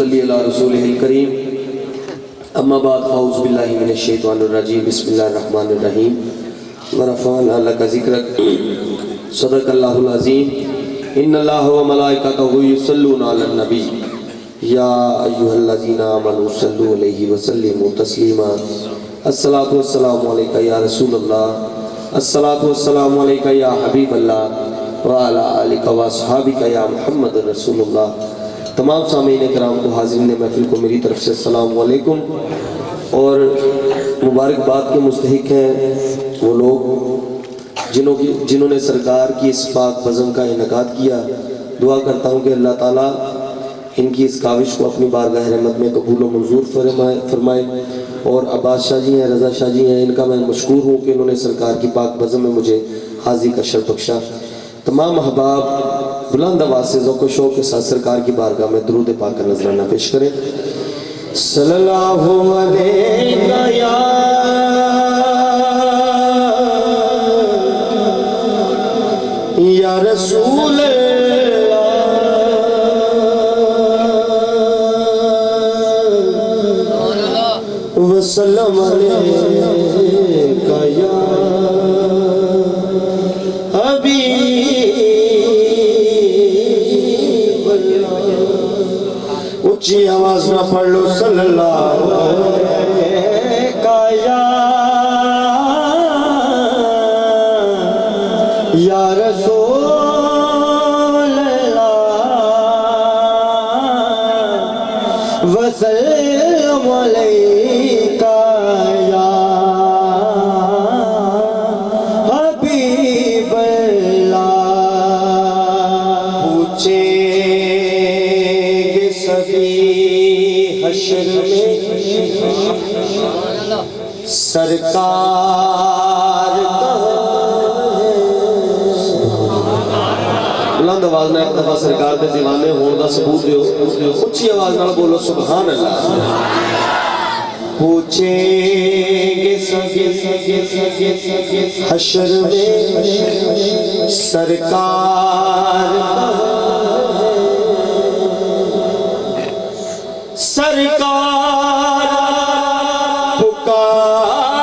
نصلی علی رسولہ الکریم اما بعد فاعوذ باللہ من الشیطان الرجیم بسم اللہ الرحمن الرحیم ورفعنا لک ذکرک صدق اللہ العظیم ان اللہ و ملائکتہ یصلون علی النبی یا ایہا الذین آمنوا صلوا علیہ وسلموا تسلیما الصلاۃ والسلام علیکہ یا رسول اللہ الصلاۃ والسلام علیکہ یا حبیب اللہ وعلی آلک و اصحابک یا محمد رسول اللہ۔ تمام سامعین کرام کو حاضرین محفل کو میری طرف سے السلام علیکم، اور مبارکباد کے مستحق ہیں وہ لوگ جنہوں نے سرکار کی اس پاک بزم کا انعقاد کیا۔ دعا کرتا ہوں کہ اللہ تعالیٰ ان کی اس کاوش کو اپنی بارگاہ رحمت میں قبول و منظور فرمائے، اور عباس شاہ جی ہیں، رضا شاہ جی ہیں، ان کا میں مشکور ہوں کہ انہوں نے سرکار کی پاک بزم میں مجھے حاضری کا شرف بخشا۔ تمام احباب بلند آواز سے ذوق و شوق کے ساتھ سرکار کی بارگاہ میں درود پاک کا نذرانہ پیش کریں۔ صلی اللہ علیہ یا رسول وسلم علیکہ یا حبیب اللہ۔ اونچی آواز نہ پڑھ لو صلی اللہ علیکہ یا رسول اللہ وسلم علیکہ یا حبیب اللہ۔ پوچھیں گے سبھی حشر میں سرکار بلند آواز میں ایک دفعہ سرکار دے دیوانے ہون دا ثبوت دیو، اچھی آواز نال بولو سبحان اللہ۔ پوچھیں گے سبھی حشر میں سرکار سرکار پکاریں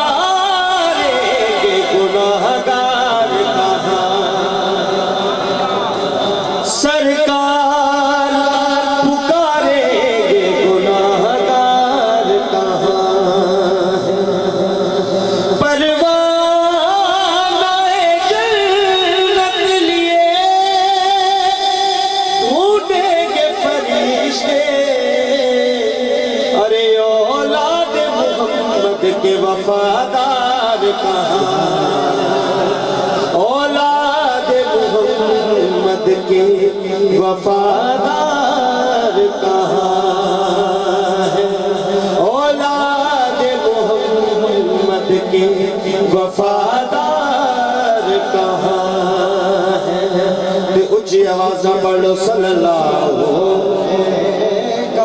گے گناہگار کہاں، سرکار پکاریں گے گناہگار کہاں، پروانہ جنت لیے ڈھونڈیں گے فرشتے، ارے اولاد محمد کے وفادار کہاں، اولاد محمد کے وفادار کہاں ہے، اولاد محمد کے وفادار کہاں ہے۔ تے اچھی آواز پڑھو صلی اللہ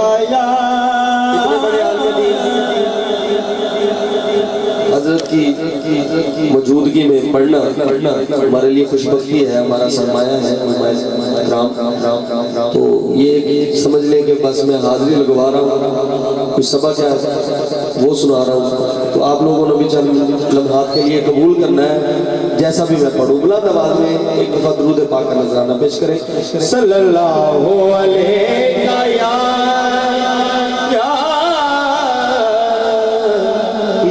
علیہ حضرت کی موجودگی میں پڑھنا ہمارے لیے خوش بختی ہے، ہمارا سرمایہ ہے کرام۔ تو یہ سمجھ لیں کہ بس میں حاضری لگوا رہا ہوں، کچھ سبق ہے وہ سنا رہا ہوں، تو آپ لوگوں نے بھی چند لمحات کے لیے قبول کرنا ہے جیسا بھی میں پڑھوں۔ بلند آواز میں ایک دفعہ درود پاک کا نذرانہ پیش کریں۔ صلی اللہ علیہ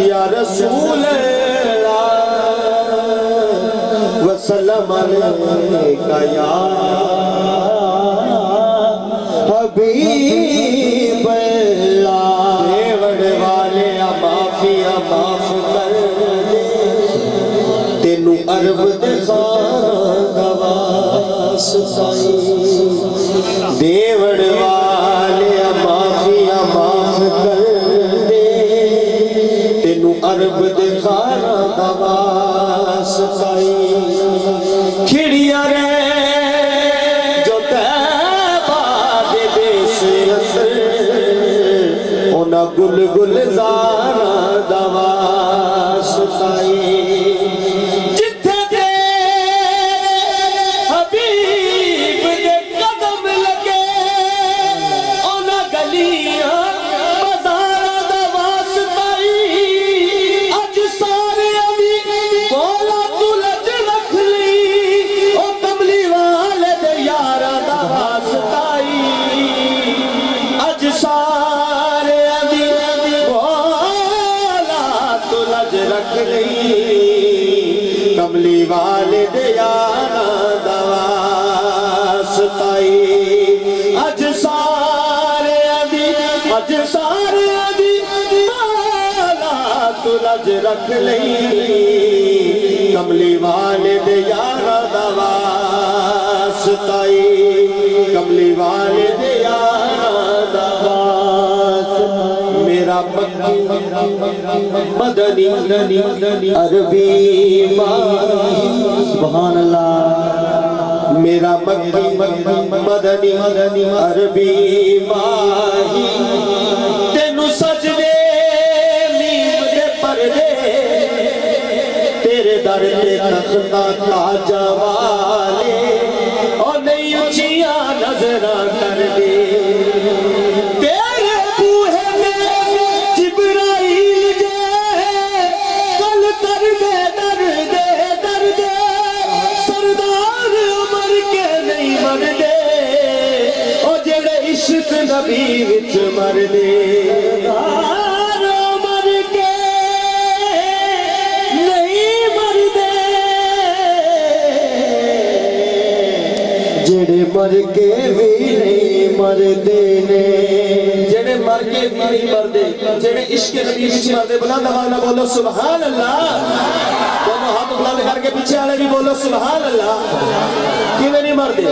یا رسول اللہ وسلم علیکہ یا حبیب اللہ۔ دیوڑ والے معافیا معاف کر دے، تینوں عرب دے خان گواس سائی، دیوڑ والے معافیا معاف کر دے، تینوں عرب دے خان گواس سائی، کھڑیا رے جو تیبہ دے دیس اثر، اونا گل گل زارا دواس سائی، جتھے دے حبیب دے قدم لگے اونا گلی کملی والے دیانا دواسطائی اج سارے دی مالا تو لج رکھ لئی کملی والے دیانا دواسطائی کملی والے دیانا دواسطائی میرا مکی مدنی عربی ماہی سبحان اللہ میرا مکی مدنی عربی ماہی تینو سجدے میم دے پردے تیرے در تے تختہ تاج والے اور نہیں اچھیاں نظرہ کر دے تیرے بوہے میں جبرائیل جے کل کر دے در دے سردار عمر کے نہیں مر دے او جڑے عشق نبی وچ مر دے سردار عمر کے نہیں مر دے جڑے مر کے بھی نہیں مر دے نے جڑے مر کے بھی نہیں مر دے جڑے عشق نبی وچ مر دے بلند آواز نہ بولو سبحان اللہ دونوں ہاتھ بلند کر کے پیچھے والے بھی بولو سبحان اللہ کیوں نہیں مر دے